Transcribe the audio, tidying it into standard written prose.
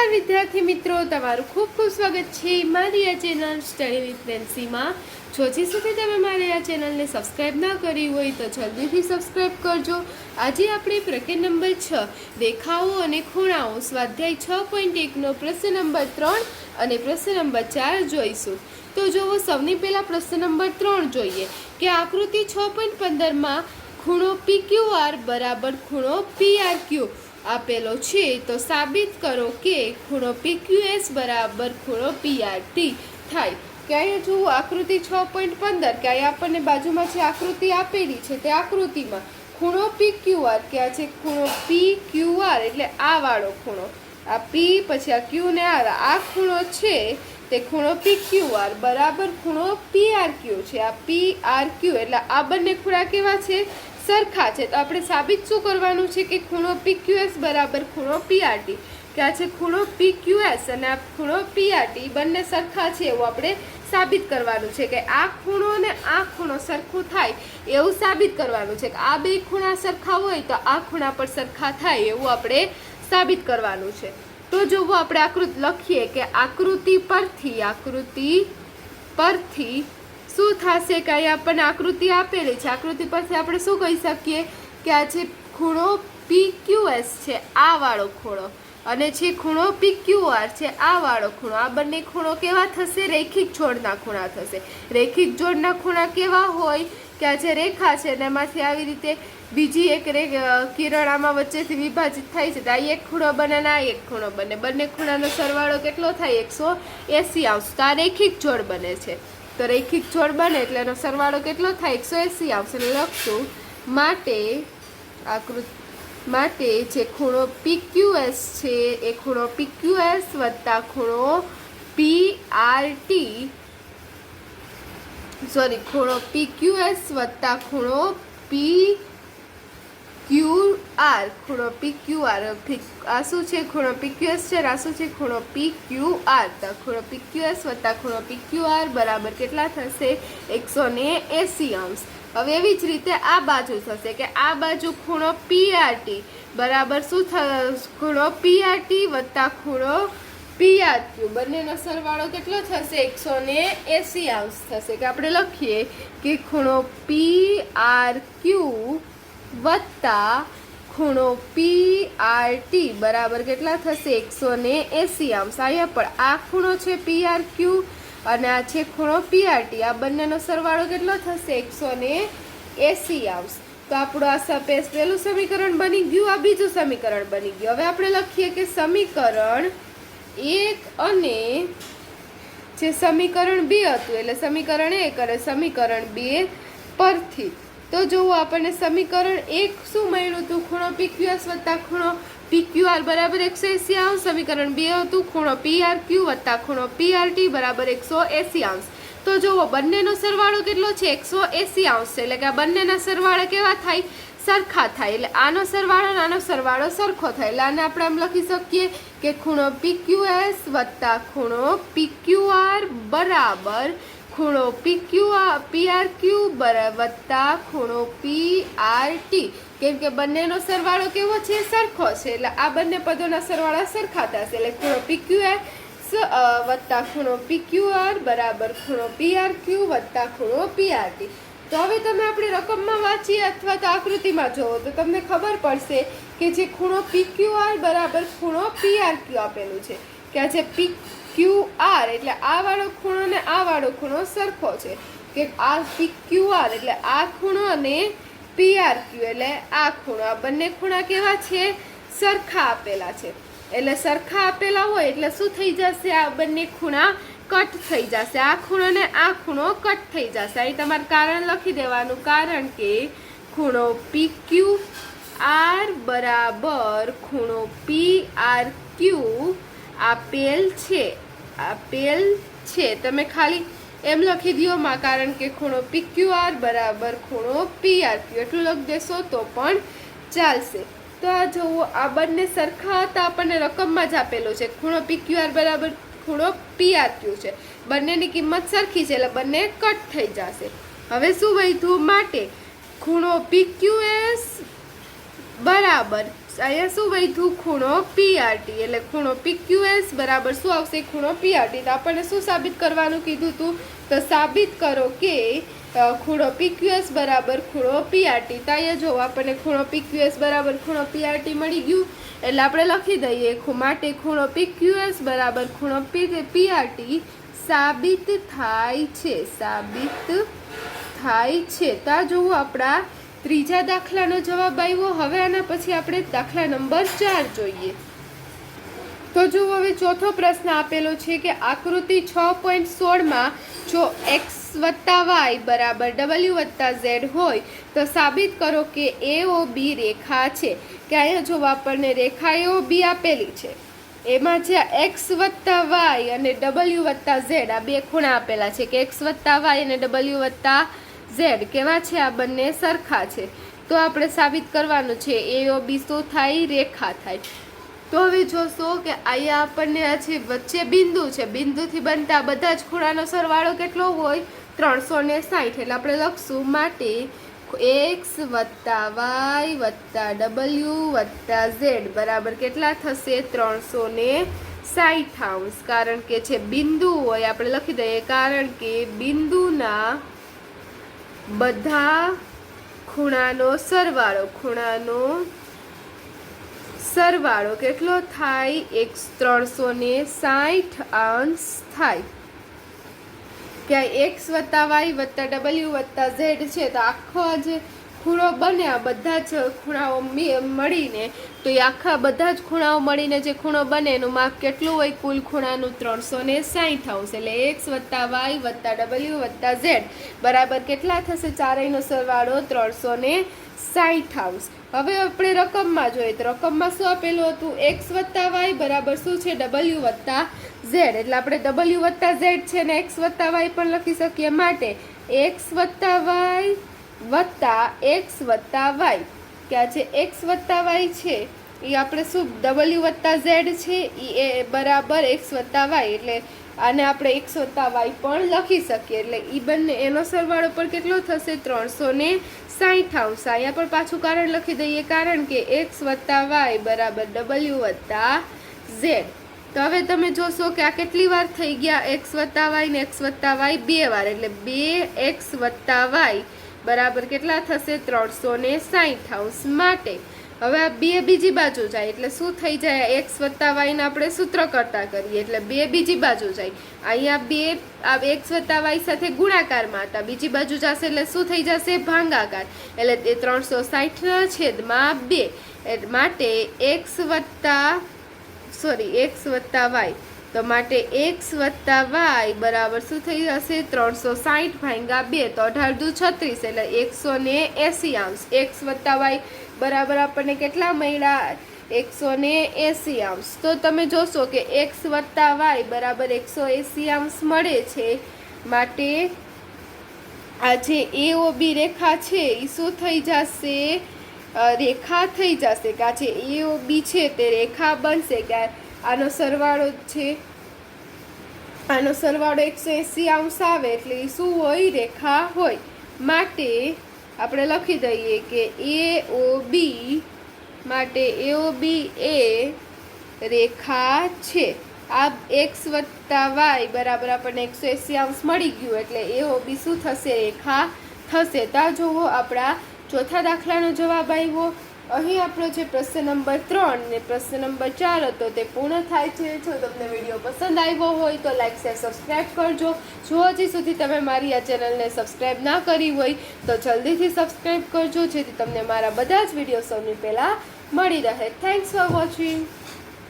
नमस्कार विद्यार्थी मित्रों, तमारू खूब खूब स्वागत है मारी आ चेनल स्टडी विथ नेन्सी में। जो जी सुधी तमे मारी आ चेनल ने सब्सक्राइब ना करी होय तो जल्दी थी सब्सक्राइब करजो। आज आपणे प्रकरण नंबर 6 रेखाओं अने खूणाओं स्वाध्याय 6.1 नो प्रश्न नंबर 3 अने प्रश्न नंबर 4 जोईशुं। तो जो सौनी पहेला प्रश्न नंबर 3 जोईए कि आकृति 6.15 में खूणो PQR बराबर खूणो PRQ आपेलो छे, तो साबित करो कि खूणो PQS बराबर खूणो PRT थाय। क्या जो आकृति 6.15 क्या आपने बाजू में आकृति आपेली है, ते आकृति में खूणो PQR क्या है, खूणो PQR एटले आ वाळो खूणो, आ P पछी आ Q ने आ खूणो छे ते खूणो PQR बराबर खूणो PRQ छे। आ PRQ एटले आ बंने खूणा केवा छे, सरखा है। तो आपणे साबित शू करवानुं छे कि खूणो PQS बराबर खूणो PRT क्या है, खूणो PQS अने आ खूणो PRT बंने सरखा छे एवुं आपणे साबित करवानुं छे कि आ खूणो अने आ खूणो सरखो थाय एवुं साबित करवानुं छे कि आ बे खूणा सरखा होय तो आ खूणा पर सरखा थाय एवुं आपणे साबित करवानुं छे। तो जो आपणे आकृति लखीए कि आकृति परथी शू थशे कि आपणे आकृति आपेली छे, आकृति परथी आपणे शू कही सकीए कि आ छे खूणो PQS छे आ वाळो खूणो अने छे खूणो PQR छे आ वाळो खूणो। आ बंने खूणो केवा थशे, रेखिक जोड़ना खूणा थशे। रेखिक जोड़ना खूणा केवा होय कि आ जे रेखा छे एमांथी આવી રીતે બીજી એક કિરણ આમાં વચ્ચેથી વિભાજિત થાય છે, તો આ એક ખૂણો બને ને આ એક ખૂણો બને, બંને ખૂણાનો સરવાળો કેટલો થાય 180 અંશ। તો આ રેખિક જોડ બને છે। तो रेखिक जोड़ बने એટલે એનો સરવાળો કેટલો થાય 180 આવશે। એટલે લખશું માટે જે ખૂણો PQS છે એ ખૂણો PQS વત્તા ખૂણો PRT ખૂણો PQS વત્તા ખૂણો PQR ખૂણો PQR આ શું છે, ખૂણો PQS છે, આ શું છે, ખૂણો PQR। તો ખૂણો PQS વત્તા ખૂણો PQR બરાબર કેટલા થશે 180 અંશ। હવે એવી જ રીતે આ બાજુ થશે કે આ બાજુ ખૂણો PRT બરાબર શું ખૂણો PRT વત્તા ખૂણો PRQ બંનેનો સરવાળો કેટલો થશે 180 અંશ થશે। કે આપણે લખીએ કે ખૂણો PRQ वत्ता खूणो PRT बराबर केटला थशे 180 अंश। अहींया पण आ खूणो छे PRQ अने आ छे खूणो PRT, आ बंनेनो सरवाळो केटलो थशे 180 अंश। तो आपणुं आ पहेલું समीकरण बनी गयुं, आ बीजुं समीकरण बनी गयुं। हवे आपणे लखीए के समीकरण 1 अने जे समीकरण 2 हतुं એટલે समीकरण 1 અને समीकरण 2 परथी। तो जो आपने समीकरण 1 शू मळ्युं हतुं, खूणो PQS वत्ता खूणो PQR बराबर 180 अंश। समीकरण 2 हतुं खूणो PRQ वत्ता खूणो PRT बराबर 180 अंश। तो जो बंनेनो सरवाळो केटलो छे 180 अंश એટલે કે આ બંનેના સરવાળા કેવા થાય, સરખા થાય। એટલે આનો સરવાળો અને આનો સરવાળો સરખો થાય। એટલે આને આપણે આમ લખી શકીએ કે ખૂણો PQS વત્તા ખૂણો PQR બરાબર खूणो PRQ वत्ता खूणो PRT। केम के बंनेनो सरवाळो केवो छे, सरखो छे। એટલે આ બંને પદોના સરવાળા સરખા થશે। એટલે ખૂણો PQS વત્તા ખૂણો PQR બરાબર ખૂણો PRQ વત્તા ખૂણો PRT। તો હવે તમે આપણે રકમમાં વાંચીએ અથવા તો આકૃતિમાં જોવો તો તમને ખબર પડશે કે જે ખૂણો PQR બરાબર ખૂણો PRQ આપેલું છે કે આ જે PQR એટલે આ વાળો ખૂણો ને આ વાળો ખૂણો સરખો છે કે આ PQR એટલે આ ખૂણો અને PRQ એટલે આ ખૂણો, આ બંને ખૂણા કેવા છે, સરખા આપેલા છે। એટલે સરખા આપેલા હોય એટલે શું થઈ જશે, આ બંને ખૂણા કટ થઈ જશે, આ ખૂણો ને આ ખૂણો કટ થઈ જશે। અહીં તમારે કારણ લખી દેવાનું, કારણ કે ખૂણો PQR બરાબર ખૂણો PRQ આપેલ છે। તમે ખાલી એમ લખી દો માં, કારણ કે ખૂણો PQR બરાબર ખૂણો PRQ એટલું લખી દેશો તો પણ ચાલશે। તો આ જોવો આ બંને સરખા હતા, આપણને રકમમાં જ આપેલું છે ખૂણો PQR બરાબર ખૂણો PRQ છે, બંનેની કિંમત સરખી છે એટલે બંને કટ થઈ જશે। હવે શું વધ્યું, માટે ખૂણો PQS બરાબર અહીંયા શું વધ્યું? ખૂણો PRT, એટલે ખૂણો PQS બરાબર શું આવશે? ખૂણો PRT. તો આપણને શું સાબિત કરવાનું કીધું હતું? તો સાબિત કરો કે ખૂણો PQS બરાબર ખૂણો PRT. તો અહીંયા જો આપણને ખૂણો PQS બરાબર ખૂણો PRT મળી ગયું, એટલે આપણે લખી દઈએ માટે ખૂણો PQS બરાબર ખૂણો PRT સાબિત થાય છે, સાબિત થાય છે. તો આ જોવું આપણા ત્રીજા દાખલાનો જવાબ આવ્યો. હવે આના પછી આપણે દાખલા નંબર 4 જોઈએ. તો જો હવે ચોથો પ્રશ્ન આપેલો છે કે આકૃતિ 6.16 જો x + y બરાબર w + z હોય તો સાબિત કરો કે AOB રેખા છે. કે અહીંયા જો આપણને રેખા AOB આપેલી છે, એમાં જે x + y અને w + z આ બે ખૂણા આપેલા છે કે x + y અને w + z કેવા છે? આ બંને સરખા છે. તો આપણે સાબિત કરવાનું છે AOB શું થાય? રેખા થાય. તો હવે જોશો કે અહીંયા આપણને આ છે વચ્ચે બિંદુ છે, બિંદુથી બનતા બધા જ ખૂણાનો સરવાળો કેટલો હોય? 360. એટલે આપણે લખશું માટે x + y + w + z બરાબર કેટલા થશે? 360°. કારણ કે છે બિંદુ હોય આપણે લખી દઈએ, કારણ કે બિંદુના બધા ખૂણાનો સરવાળો કેટલો થાય? 360° થાય. ક્યાંય x + y + w + z છે તો આખો જે ખૂણો બને આ બધા જ ખૂણાઓ મળીને, તો એ આખા બધા જ ખૂણાઓ મળીને જે ખૂણો બને એનું માપ કેટલું હોય? કુલ ખૂણાનું 360°. એટલે x + y + w + z બરાબર કેટલા થશે? ચારેયનો સરવાળો 360°. હવે આપણે રકમમાં જોઈએ તો રકમમાં શું આપેલું હતું? x + y બરાબર શું છે? w + z. એટલે આપણે w + z છે ને x + y પણ લખી શકીએ. માટે x + y + x + y. કે આ જે x + y છે એ આપણે શું w + z છે એ બરાબર x + y, એટલે આને આપણે x + y પણ લખી શકીએ. એટલે એ બંને એનો સરવાળો પણ કેટલો થશે? 360°. અહીંયા પણ પાછું કારણ લખી દઈએ, કારણ કે x + y બરાબર w + z. તો હવે તમે જોશો કે આ કેટલી વાર થઈ ગયા? x + y ને x + y બે વાર, એટલે 2x + y બરાબર કેટલા થશે? 360°. માટે હવે આ બે બીજી બાજુ જાય એટલે શું થઈ જાય? x + y ને આપણે સૂત્ર કરતા કરીએ એટલે બે બીજી બાજુ જાય. અહીંયા બે આ x + y સાથે ગુણાકારમાં હતા, બીજી બાજુ જશે એટલે શું થઈ જશે? ભાગાકાર. એટલે તે 360/2. માટે x + y. તો માટે x + y બરાબર શું થઈ જશે? 360/2. તો 18 દુ 36 એટલે 180°. x + y બરાબર આપણને કેટલા મળ્યા? 180°. તો તમે જોશો કે x + y બરાબર 180° મળે છે. માટે આ જે AOB રેખા છે એ શું થઈ જશે? રેખા થઈ જશે. કે આ જે AOB છે તે રેખા બનશે. કે આનો સરવાળો છે, આનો સરવાળો 180° આવે એટલે એ શું હોય? રેખા હોય. માટે આપણે લખી દઈએ કે AOB માટે AOB એ રેખા છે. આ x + y બરાબર આપણને 180° મળી ગયું એટલે AOB શું થશે? રેખા થશે. તો જુઓ આપણા ચોથા દાખલાનો જવાબ આવ્યો. અહીં આપણો જે પ્રશ્ન નંબર 3 ને પ્રશ્ન નંબર 4 હતો તે પૂર્ણ થાય છે. જો તમને વિડીયો પસંદ આવ્યો હોય તો લાઈક શેર સબસ્ક્રાઈબ કરજો. જો હજી સુધી તમે મારી આ ચેનલને સબસ્ક્રાઈબ ના કરી હોય તો જલ્દીથી સબસ્ક્રાઈબ કરજો, જેથી તમને મારા બધા જ વિડીયો સૌથી પહેલાં મળી રહે. Thanks for watching.